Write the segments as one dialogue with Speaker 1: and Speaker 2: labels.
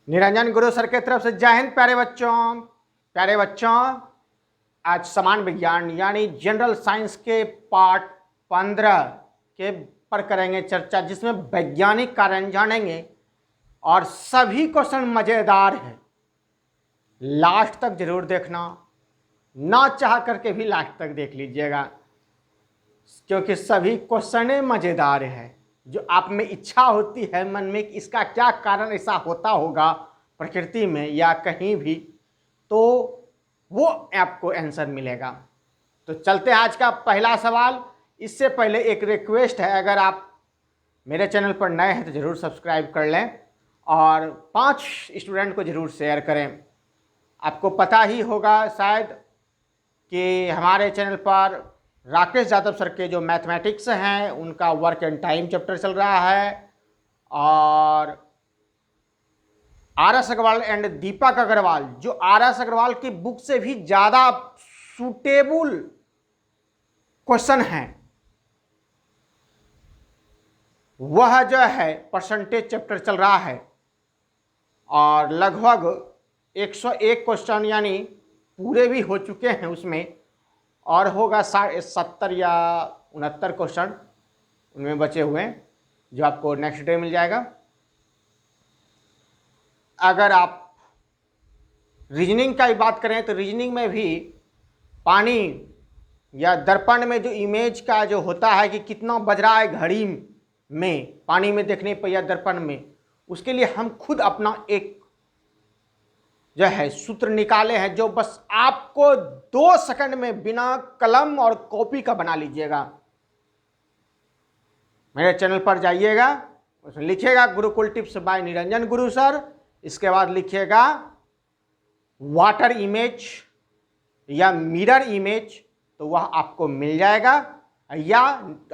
Speaker 1: निरंजन गुरु sir के तरफ से जय हिंद। प्यारे बच्चों, आज समान विज्ञान यानी जनरल साइंस के पार्ट 15 के पर करेंगे चर्चा, जिसमें वैज्ञानिक कारण जानेंगे और सभी क्वेश्चन मज़ेदार हैं। लास्ट तक जरूर देखना, ना चाह करके भी लास्ट तक देख लीजिएगा, क्योंकि सभी क्वेश्चन मज़ेदार है। जो आप में इच्छा होती है मन में कि इसका क्या कारण ऐसा होता होगा प्रकृति में या कहीं भी, तो वो आपको आंसर मिलेगा। तो चलते हैं आज का पहला सवाल। इससे पहले एक रिक्वेस्ट है, अगर आप मेरे चैनल पर नए हैं तो ज़रूर सब्सक्राइब कर लें और 5 स्टूडेंट को ज़रूर शेयर करें। आपको पता ही होगा शायद कि हमारे चैनल पर राकेश यादव सर के जो मैथमेटिक्स हैं उनका वर्क एंड टाइम चैप्टर चल रहा है, और आर.एस. अग्रवाल एंड दीपक अग्रवाल जो आर.एस. अग्रवाल की बुक से भी ज़्यादा सूटेबल क्वेश्चन हैं, वह जो है परसेंटेज चैप्टर चल रहा है और लगभग 101 क्वेश्चन यानी पूरे भी हो चुके हैं उसमें, और होगा 70 या 69 क्वेश्चन उनमें बचे हुए हैं जो आपको नेक्स्ट डे मिल जाएगा। अगर आप रीजनिंग का ही बात करें तो रीजनिंग में भी पानी या दर्पण में जो इमेज का जो होता है कि कितना बज रहा है घड़ी में, पानी में देखने पर या दर्पण में, उसके लिए हम खुद अपना एक जो है सूत्र निकाले हैं, जो बस आपको 2 सेकंड में बिना कलम और कॉपी का बना लीजिएगा। मेरे चैनल पर जाइएगा, उसमें लिखिएगा Gurukul tips by Niranjan Guru sir, इसके बाद लिखिएगा वाटर इमेज या मिरर इमेज, तो वह आपको मिल जाएगा। या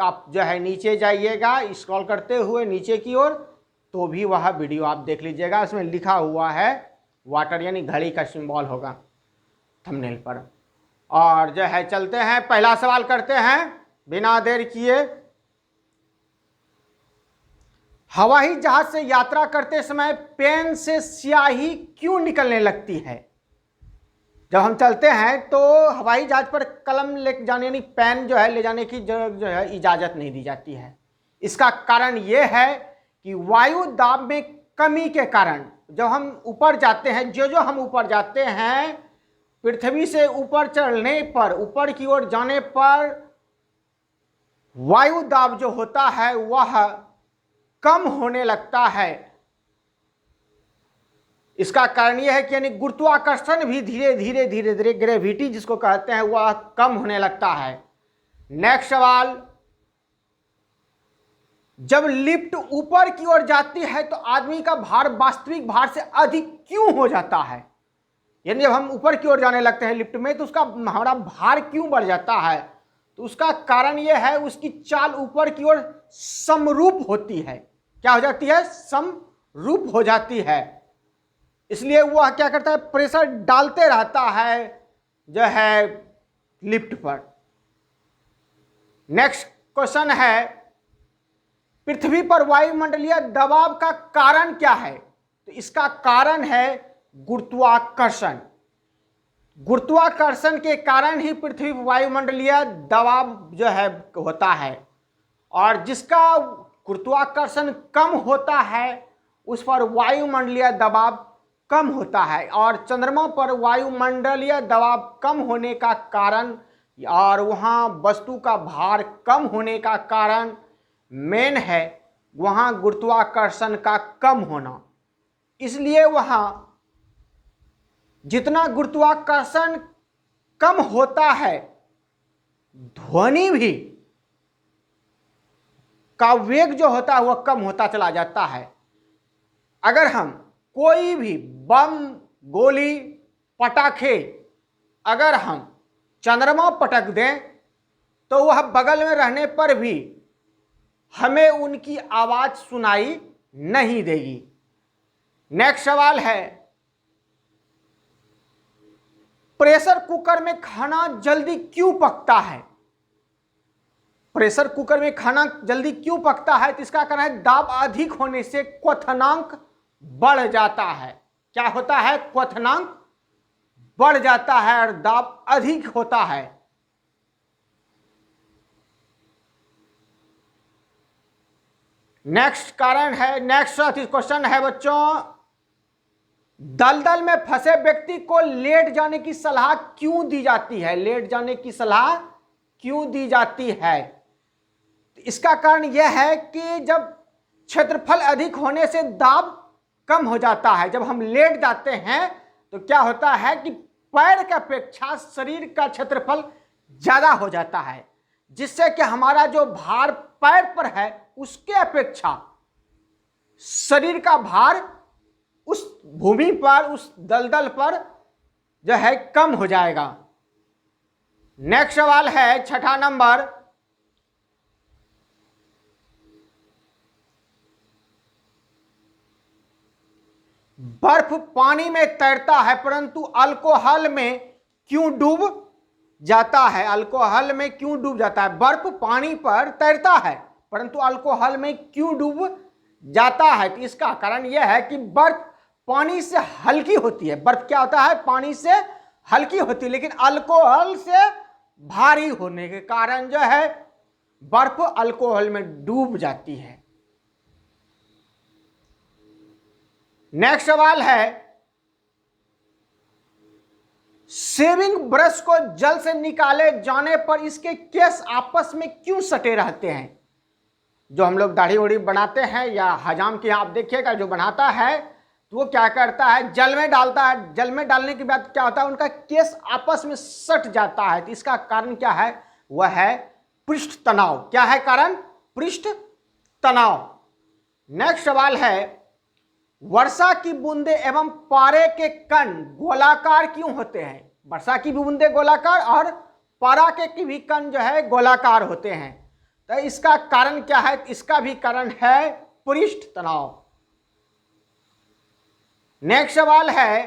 Speaker 1: आप जो है नीचे जाइएगा स्क्रॉल करते हुए नीचे की ओर, तो भी वह वीडियो आप देख लीजिएगा, उसमें लिखा हुआ है वाटर यानी घड़ी का सिंबल होगा थंबनेल पर। और जो है चलते हैं, पहला सवाल करते हैं बिना देर किए। हवाई जहाज से यात्रा करते समय पेन से स्याही क्यों निकलने लगती है? जब हम चलते हैं तो हवाई जहाज पर कलम ले जाने यानी पेन जो है ले जाने की जो है इजाज़त नहीं दी जाती है। इसका कारण यह है कि वायु दाब में कमी के कारण जब हम ऊपर जाते हैं, जो हम ऊपर जाते हैं, पृथ्वी से ऊपर चढ़ने पर, ऊपर की ओर जाने पर वायु दाब जो होता है वह कम होने लगता है। इसका कारण यह है कि यानी गुरुत्वाकर्षण भी धीरे धीरे ग्रेविटी जिसको कहते हैं वह कम होने लगता है। नेक्स्ट सवाल, जब लिफ्ट ऊपर की ओर जाती है तो आदमी का भार वास्तविक भार से अधिक क्यों हो जाता है? यानी जब हम ऊपर की ओर जाने लगते हैं लिफ्ट में तो उसका हमारा भार क्यों बढ़ जाता है? तो उसका कारण यह है उसकी चाल ऊपर की ओर समरूप होती है। क्या हो जाती है? समरूप हो जाती है। इसलिए वह क्या करता है? प्रेशर डालते रहता है जो है लिफ्ट पर। नेक्स्ट क्वेश्चन है, पृथ्वी पर वायुमंडलीय दबाव का कारण क्या है? तो इसका कारण है गुरुत्वाकर्षण। गुरुत्वाकर्षण के कारण ही पृथ्वी वायुमंडलीय दबाव जो है होता है, और जिसका गुरुत्वाकर्षण कम होता है उस पर वायुमंडलीय दबाव कम होता है। और चंद्रमा पर वायुमंडलीय दबाव कम होने का कारण और वहाँ वस्तु का भार कम होने का कारण मेन है वहाँ गुरुत्वाकर्षण का कम होना। इसलिए वहाँ जितना गुरुत्वाकर्षण कम होता है, ध्वनि भी का वेग जो होता है वह कम होता चला जाता है। अगर हम कोई भी बम, गोली, पटाखे अगर हम चंद्रमा पटक दें तो वह बगल में रहने पर भी हमें उनकी आवाज सुनाई नहीं देगी। नेक्स्ट सवाल है, प्रेशर कुकर में खाना जल्दी क्यों पकता है? प्रेशर कुकर में खाना जल्दी क्यों पकता है? तो इसका कारण है दाब अधिक होने से क्वथनांक बढ़ जाता है। क्या होता है, क्वथनांक बढ़ जाता है और दाब अधिक होता है। नेक्स्ट कारण है, नेक्स्ट क्वेश्चन है बच्चों, दलदल में फंसे व्यक्ति को लेट जाने की सलाह क्यों दी जाती है? लेट जाने की सलाह क्यों दी जाती है? इसका कारण यह है कि जब क्षेत्रफल अधिक होने से दाब कम हो जाता है। जब हम लेट जाते हैं तो क्या होता है कि पैर की अपेक्षा शरीर का क्षेत्रफल ज्यादा हो जाता है, जिससे कि हमारा जो भार पैर पर है उसके अपेक्षा शरीर का भार उस भूमि पर, उस दलदल पर जो है कम हो जाएगा। नेक्स्ट सवाल है 6ठा नंबर, बर्फ पानी में तैरता है परंतु अल्कोहल में क्यों डूब जाता है? अल्कोहल में क्यों डूब जाता है? बर्फ पानी पर तैरता है परंतु अल्कोहल में क्यों डूब जाता है? तो इसका कारण यह है कि बर्फ पानी से हल्की होती है। बर्फ क्या होता है, पानी से हल्की होती है, लेकिन अल्कोहल से भारी होने के कारण जो है बर्फ अल्कोहल में डूब जाती है। नेक्स्ट सवाल है, शेविंग ब्रश को जल से निकाले जाने पर इसके केस आपस में क्यों सटे रहते हैं? जो हम लोग दाढ़ी उड़ी बनाते हैं या हजाम के आप देखिएगा जो बनाता है तो वो क्या करता है, जल में डालता है। जल में डालने के बाद क्या होता है, उनका केस आपस में सट जाता है। तो इसका कारण क्या है, वह है पृष्ठ तनाव। क्या है कारण, पृष्ठ तनाव। नेक्स्ट सवाल है, वर्षा की बूंदे एवं पारे के कण गोलाकार क्यों होते हैं? वर्षा की भी बूंदे गोलाकार और पारा के भी कण जो है गोलाकार होते हैं। तो इसका कारण क्या है? इसका भी कारण है पृष्ठ तनाव। नेक्स्ट सवाल है,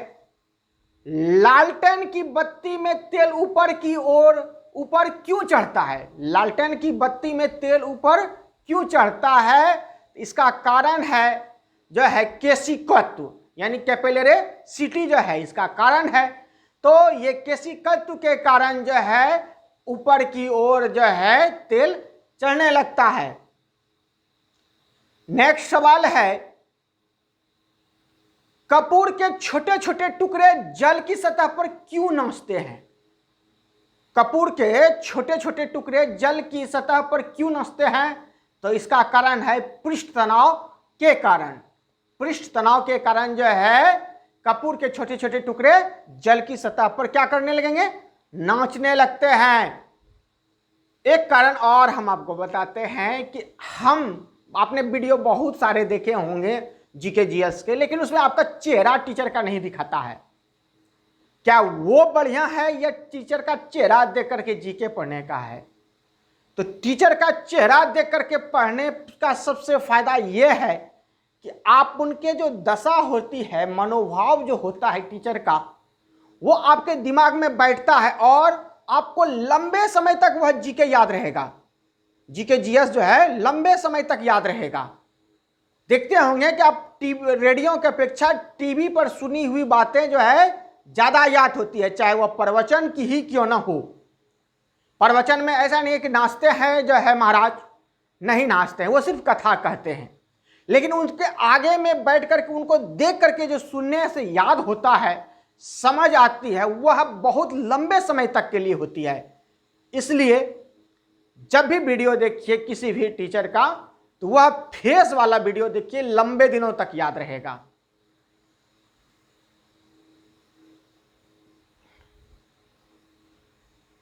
Speaker 1: लालटेन की बत्ती में तेल ऊपर की ओर ऊपर क्यों चढ़ता है? लालटेन की बत्ती में तेल ऊपर क्यों चढ़ता है? इसका कारण है जो है केशिकत्व यानी कैपिलरीसिटी जो है इसका कारण है। तो ये केशिकत्व के कारण जो है ऊपर की ओर जो है तेल चढ़ने लगता है। नेक्स्ट सवाल है, कपूर के छोटे छोटे टुकड़े जल की सतह पर क्यों नाचते हैं? कपूर के छोटे छोटे टुकड़े जल की सतह पर क्यों नाचते हैं? तो इसका कारण है पृष्ठ तनाव के कारण। पृष्ठ तनाव के कारण जो है कपूर के छोटे छोटे टुकड़े जल की सतह पर क्या करने लगेंगे, नाचने लगते हैं। एक कारण और हम आपको बताते हैं कि आपने वीडियो बहुत सारे देखे होंगे जीके जीएस के, लेकिन उसमें आपका चेहरा टीचर का नहीं दिखाता है। क्या वो बढ़िया है या टीचर का चेहरा देख करके जीके पढ़ने का है? तो टीचर का चेहरा देख करके पढ़ने का सबसे फायदा यह है कि आप उनके जो दशा होती है, मनोभाव जो होता है टीचर का, वो आपके दिमाग में बैठता है और आपको लंबे समय तक वह जीके याद रहेगा। जीके जीएस जो है लंबे समय तक याद रहेगा। देखते होंगे कि आप रेडियो की अपेक्षा टीवी पर सुनी हुई बातें जो है ज्यादा याद होती है, चाहे वह प्रवचन की ही क्यों ना हो। प्रवचन में ऐसा नहीं है कि नाचते हैं जो है महाराज, नहीं नाचते हैं, वो सिर्फ कथा कहते हैं। लेकिन उनके आगे में बैठ करके उनको देख करके जो सुनने से याद होता है, समझ आती है, वह बहुत लंबे समय तक के लिए होती है। इसलिए जब भी वीडियो देखिए किसी भी टीचर का, तो वह फेस वाला वीडियो देखिए, लंबे दिनों तक याद रहेगा।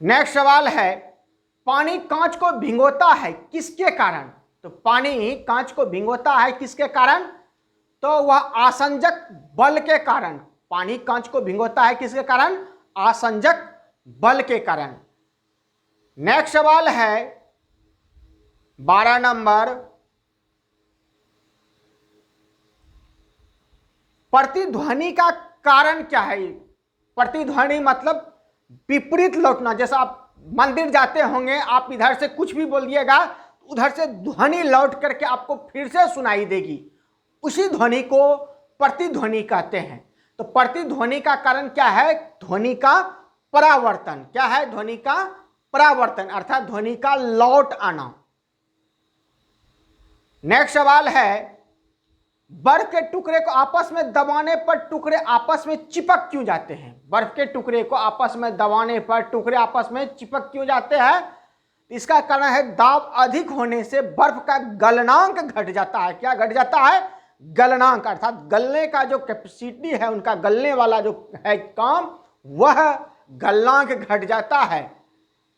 Speaker 1: नेक्स्ट सवाल है, पानी कांच को भिगोता है किसके कारण? तो पानी कांच को भिगोता है किसके कारण? तो वह आसंजक बल के कारण। पानी कांच को भिगोता है किसके कारण? आसंजक बल के कारण। नेक्स्ट सवाल है 12 नंबर, प्रतिध्वनि का कारण क्या है? प्रतिध्वनि मतलब विपरीत लौटना। जैसा आप मंदिर जाते होंगे, आप इधर से कुछ भी बोल दिएगा, उधर से ध्वनि लौट करके आपको फिर से सुनाई देगी। उसी ध्वनि को प्रतिध्वनि कहते हैं। तो प्रतिध्वनि का कारण क्या है? ध्वनि का परावर्तन। क्या है? ध्वनि का परावर्तन अर्थात ध्वनि का लौट आना। नेक्स्ट सवाल है, बर्फ के टुकड़े को आपस में दबाने पर टुकड़े आपस में चिपक क्यों जाते हैं? बर्फ के टुकड़े को आपस में दबाने पर टुकड़े आपस में चिपक क्यों जाते हैं? इसका कारण है दाब अधिक होने से बर्फ का गलनांक घट जाता है। क्या घट जाता है? गलनांक अर्थात गलने का जो कैपेसिटी है, उनका गलने वाला जो है काम, वह गलनांक घट जाता है।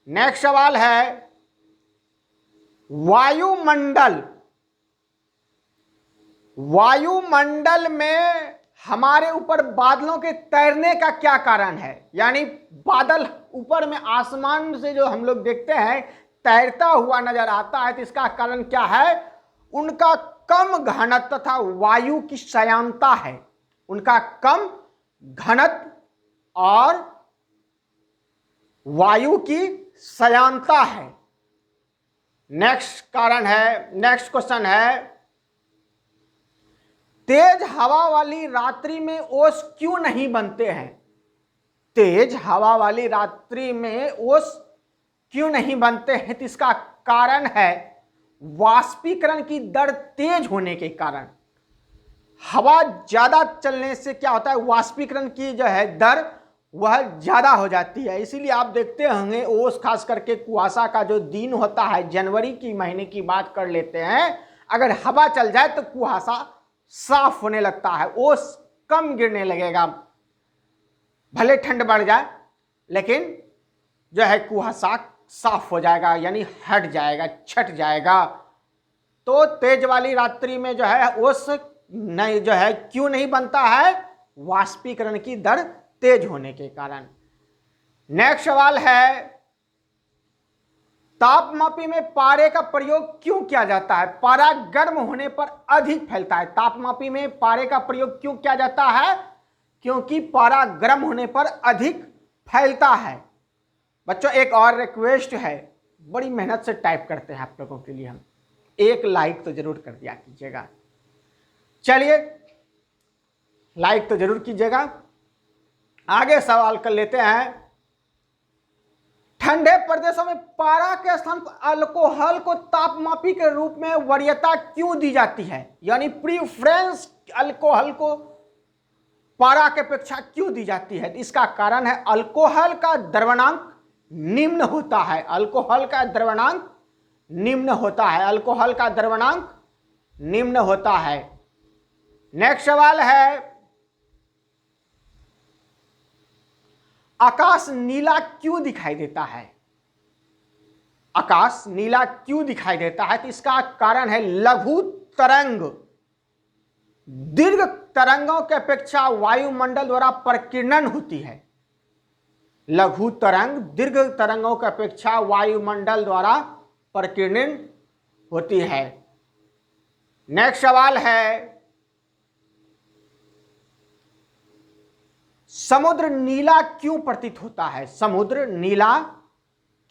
Speaker 1: नेक्स्ट सवाल है, वायुमंडल में हमारे ऊपर बादलों के तैरने का क्या कारण है? यानी बादल ऊपर में आसमान से जो हम लोग देखते हैं तैरता हुआ नजर आता है, तो इसका कारण क्या है? उनका कम घनत्व तथा वायु की श्यानता है। उनका कम घनत्व और वायु की श्यानता है। नेक्स्ट कारण है, नेक्स्ट क्वेश्चन है, तेज हवा वाली रात्रि में ओस क्यों नहीं बनते हैं? तेज हवा वाली रात्रि में ओस क्यों नहीं बनते हैं? तो इसका कारण है वाष्पीकरण की दर तेज होने के कारण। हवा ज्यादा चलने से क्या होता है? वाष्पीकरण की जो है दर वह ज्यादा हो जाती है। इसीलिए आप देखते होंगे ओस, खास करके कुहासा का जो दिन होता है, जनवरी की महीने की बात कर लेते हैं, अगर हवा चल जाए तो कुहासा साफ होने लगता है, ओस कम गिरने लगेगा। भले ठंड बढ़ जाए लेकिन जो है कुहासा साफ हो जाएगा, यानी हट जाएगा, छट जाएगा। तो तेज वाली रात्रि में जो है ओस नहीं जो है क्यों नहीं बनता है? वाष्पीकरण की दर तेज होने के कारण। नेक्स्ट सवाल है, तापमापी में पारे का प्रयोग क्यों किया जाता है? पारा गर्म होने पर अधिक फैलता है। तापमापी में पारे का प्रयोग क्यों किया जाता है? क्योंकि पारा गर्म होने पर अधिक फैलता है। बच्चों एक और रिक्वेस्ट है, बड़ी मेहनत से टाइप करते हैं आप लोगों के लिए हम, एक लाइक तो जरूर कर दिया कीजिएगा। चलिए लाइक तो जरूर कीजिएगा। आगे सवाल कर लेते हैं, ठंडे प्रदेशों में पारा के स्थान पर अल्कोहल को तापमापी के रूप में वरीयता क्यों दी जाती है? यानी प्रीफ्रेंस अल्कोहल को पारा के अपेक्षा क्यों दी जाती है? इसका कारण है अल्कोहल का द्रवणांक निम्न होता है। अल्कोहल का द्रवणांक निम्न होता है। अल्कोहल का द्रवणांक निम्न होता है। नेक्स्ट सवाल है, आकाश नीला क्यों दिखाई देता है? आकाश नीला क्यों दिखाई देता है? तो इसका कारण है लघु तरंग दीर्घ तरंगों के अपेक्षा वायुमंडल द्वारा प्रकीर्णन होती है। लघु तरंग दीर्घ तरंगों की अपेक्षा वायुमंडल द्वारा प्रकीर्णन होती है। नेक्स्ट सवाल है, समुद्र नीला क्यों प्रतीत होता है? समुद्र नीला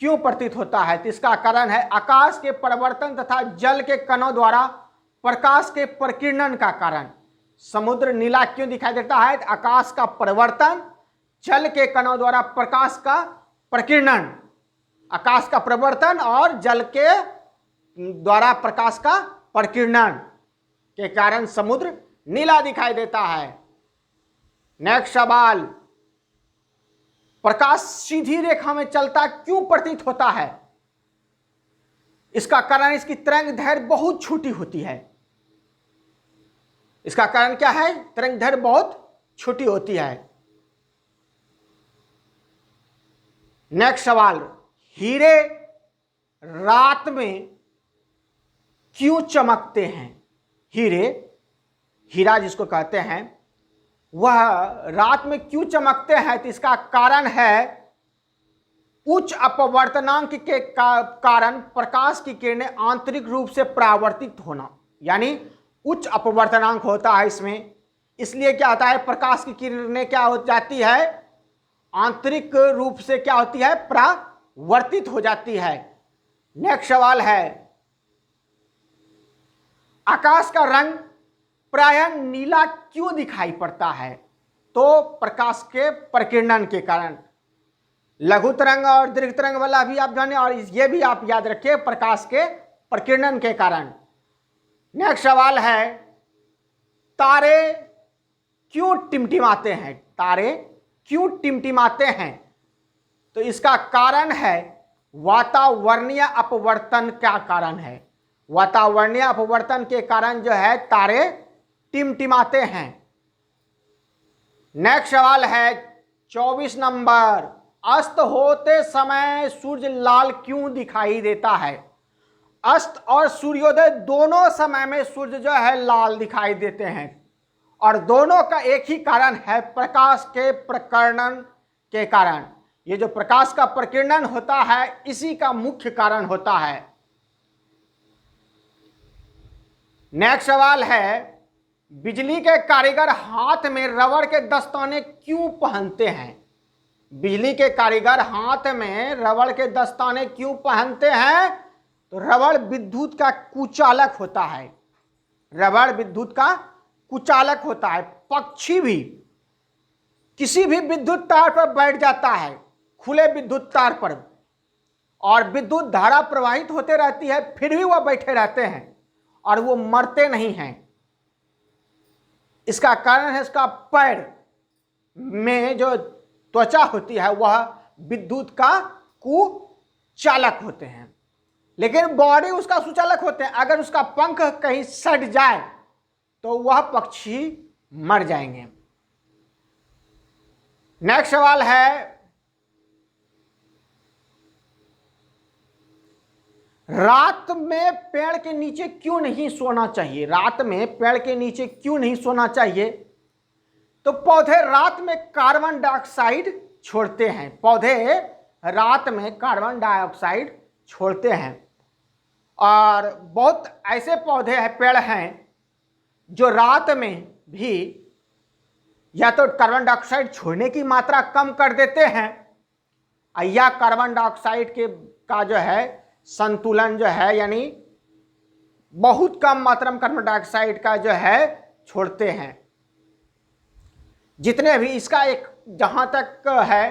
Speaker 1: क्यों प्रतीत होता है? तो इसका कारण है आकाश के परिवर्तन तथा जल के कणों द्वारा प्रकाश के प्रकीर्णन का कारण। समुद्र नीला क्यों दिखाई देता है? आकाश का परिवर्तन, जल के कणों द्वारा प्रकाश का प्रकीर्णन। आकाश का परिवर्तन और जल के द्वारा प्रकाश का प्रकीर्णन के कारण समुद्र नीला दिखाई देता है। नेक्स्ट सवाल, प्रकाश सीधी रेखा में चलता क्यों प्रतीत होता है? इसका कारण इसकी तरंग दैर्घ्य बहुत छोटी होती है। इसका कारण क्या है? तरंग दैर्घ्य बहुत छोटी होती है। नेक्स्ट सवाल, हीरे रात में क्यों चमकते हैं? हीरा जिसको कहते हैं वह रात में क्यों चमकते हैं? तो इसका कारण है उच्च अपवर्तनांक के कारण प्रकाश की किरणें आंतरिक रूप से परावर्तित होना, यानी उच्च अपवर्तनांक होता है इसमें, इसलिए क्या होता है प्रकाश की किरणें क्या हो जाती है? आंतरिक रूप से क्या होती है? परावर्तित हो जाती है। नेक्स्ट सवाल है, आकाश का रंग प्रायः नीला क्यों दिखाई पड़ता है? तो प्रकाश के प्रकीर्णन के कारण। लघु तरंग और दीर्घ तरंग वाला भी आप जाने, और ये भी आप याद रखिए, प्रकाश के प्रकीर्णन के कारण। नेक्स्ट सवाल है, तारे क्यों टिमटिमाते हैं? तारे क्यों टिमटिमाते हैं? तो इसका कारण है वातावरणीय अपवर्तन का कारण है। वातावरणीय अपवर्तन के कारण जो है तारे टिमटिमाते हैं। नेक्स्ट सवाल है 24 नंबर, अस्त होते समय सूर्य लाल क्यों दिखाई देता है? अस्त और सूर्योदय दोनों समय में सूर्य जो है लाल दिखाई देते हैं, और दोनों का एक ही कारण है, प्रकाश के प्रकीर्णन के कारण। ये जो प्रकाश का प्रकीर्णन होता है इसी का मुख्य कारण होता है। नेक्स्ट सवाल है, बिजली के कारीगर हाथ में रबड़ के दस्ताने क्यों पहनते हैं? बिजली के कारीगर हाथ में रबड़ के दस्ताने क्यों पहनते हैं? तो रबड़ विद्युत का कुचालक होता है। रबड़ विद्युत का कुचालक होता है। पक्षी भी किसी भी विद्युत तार पर बैठ जाता है, खुले विद्युत तार पर, और विद्युत धारा प्रवाहित होते रहती है, फिर भी वह बैठे रहते हैं और वो मरते नहीं हैं। इसका कारण है इसका पैर में जो त्वचा होती है वह विद्युत का कुचालक होते हैं, लेकिन बॉडी उसका सुचालक होते हैं। अगर उसका पंख कहीं सट जाए तो वह पक्षी मर जाएंगे। नेक्स्ट सवाल है, रात में पेड़ के नीचे क्यों नहीं सोना चाहिए? रात में पेड़ के नीचे क्यों नहीं सोना चाहिए? तो पौधे रात में कार्बन डाइऑक्साइड छोड़ते हैं। पौधे रात में कार्बन डाइऑक्साइड छोड़ते हैं, और बहुत ऐसे पौधे हैं, पेड़ हैं जो रात में भी या तो कार्बन डाइऑक्साइड छोड़ने की मात्रा कम कर देते हैं, या कार्बन डाइऑक्साइड के का जो है संतुलन जो है, यानी बहुत कम मात्रा में कार्बन डाइऑक्साइड का जो है छोड़ते हैं। जितने भी इसका एक जहां तक है,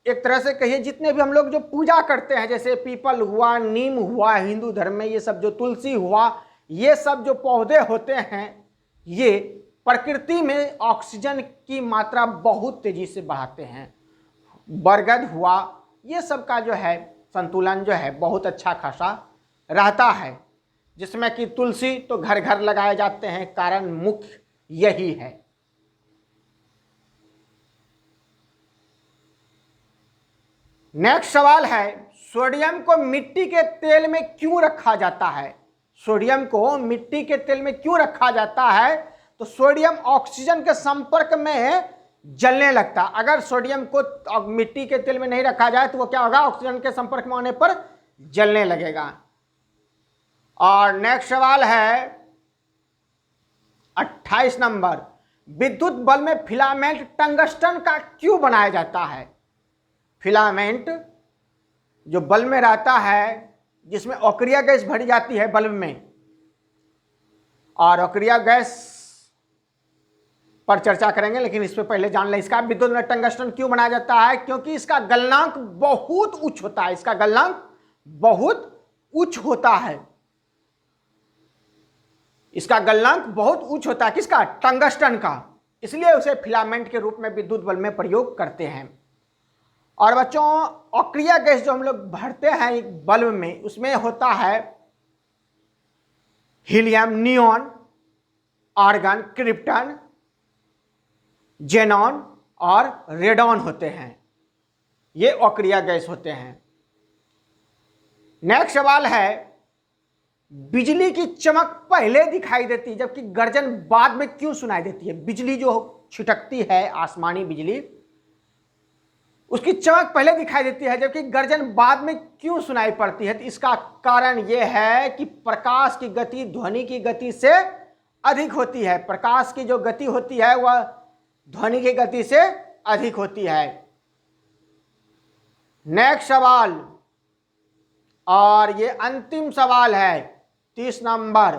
Speaker 1: एक तरह से कहिए जितने भी हम लोग जो पूजा करते हैं, जैसे पीपल हुआ, नीम हुआ हिंदू धर्म में, ये सब जो तुलसी हुआ, ये सब जो पौधे होते हैं, ये प्रकृति में ऑक्सीजन की मात्रा बहुत तेजी से बढ़ाते हैं। बरगद हुआ, ये सब का जो है संतुलन जो है बहुत अच्छा खासा रहता है, जिसमें कि तुलसी तो घर घर लगाए जाते हैं, कारण मुख्य यही है। नेक्स्ट सवाल है, सोडियम को मिट्टी के तेल में क्यों रखा जाता है? सोडियम को मिट्टी के तेल में क्यों रखा जाता है? तो सोडियम ऑक्सीजन के संपर्क में जलने लगता। अगर सोडियम को मिट्टी के तेल में नहीं रखा जाए तो वो क्या होगा, ऑक्सीजन के संपर्क में होने पर जलने लगेगा। और नेक्स्ट सवाल है 28 नंबर, विद्युत बल्ब में फिलामेंट टंगस्टन का क्यों बनाया जाता है? फिलामेंट जो बल्ब में रहता है, जिसमें अक्रिया गैस भरी जाती है बल्ब में, और अक्रिया गैस पर चर्चा करेंगे, लेकिन इस पे पहले जान लें इसका विद्युत में टंगस्टन क्यों बनाया जाता है। क्योंकि इसका गलनांक बहुत उच्च होता है। इसका गलनांक बहुत उच्च होता है। इसका गलनांक बहुत उच्च होता है, किसका? टंगस्टन का। इसलिए उसे फिलामेंट के रूप में विद्युत बल्ब में प्रयोग करते हैं। और बच्चों, अक्रिया गैस जो हम लोग भरते हैं एक बल्ब में, उसमें होता है helium, neon, argon, krypton, xenon और रेडॉन होते हैं। ये अक्रिया गैस होते हैं। नेक्स्ट सवाल है, बिजली की चमक पहले दिखाई देती है जबकि गर्जन बाद में क्यों सुनाई देती है? बिजली जो छिटकती है, आसमानी बिजली, उसकी चमक पहले दिखाई देती है जबकि गर्जन बाद में क्यों सुनाई पड़ती है? तो इसका कारण यह है कि प्रकाश की गति ध्वनि की गति से अधिक होती है। प्रकाश की जो गति होती है वह ध्वनि की गति से अधिक होती है। नेक्स्ट सवाल, और ये अंतिम सवाल है 30 नंबर,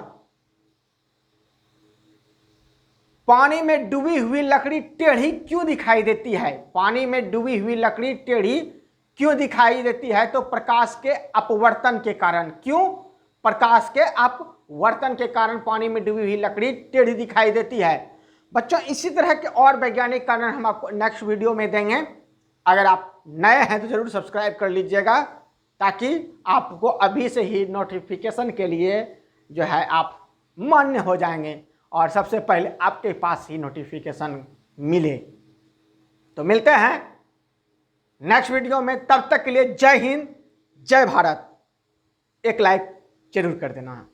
Speaker 1: पानी में डूबी हुई लकड़ी टेढ़ी क्यों दिखाई देती है? पानी में डूबी हुई लकड़ी टेढ़ी क्यों दिखाई देती है? तो प्रकाश के अपवर्तन के कारण। क्यों? प्रकाश के अपवर्तन के कारण पानी में डूबी हुई लकड़ी टेढ़ी दिखाई देती है। बच्चों इसी तरह के और वैज्ञानिक कारण हम आपको नेक्स्ट वीडियो में देंगे। अगर आप नए हैं तो जरूर सब्सक्राइब कर लीजिएगा, ताकि आपको अभी से ही नोटिफिकेशन के लिए जो है आप मान्य हो जाएंगे और सबसे पहले आपके पास ही नोटिफिकेशन मिले। तो मिलते हैं नेक्स्ट वीडियो में, तब तक के लिए जय हिंद, जय भारत। एक लाइक जरूर कर देना।